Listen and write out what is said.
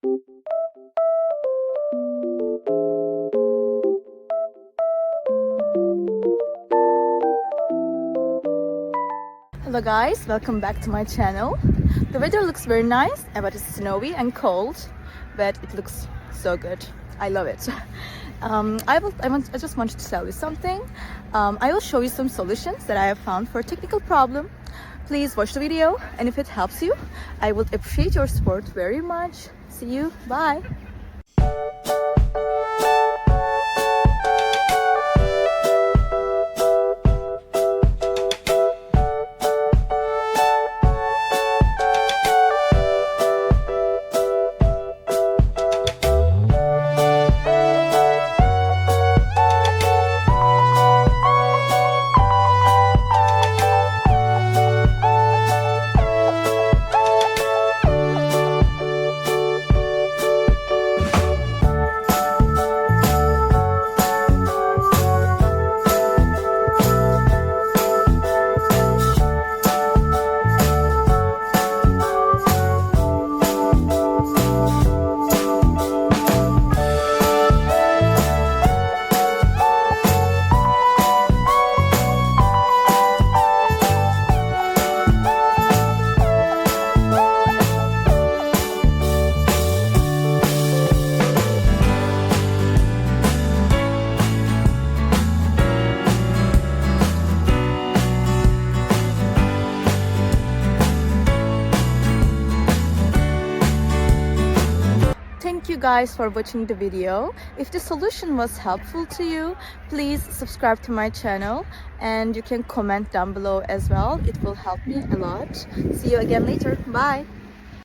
Hello guys, welcome back to my channel. The weather looks very nice, but it's snowy and cold, but it looks so good. I love it. I just wanted to tell you something. I will show you some solutions that I have found for a technical problem. Please watch the video, and if it helps you, I would appreciate your support very much. See you, bye. Thank you guys for watching the video. If the solution was helpful to you, please subscribe to my channel and you can comment down below as well. It will help me a lot. See you again later. Bye.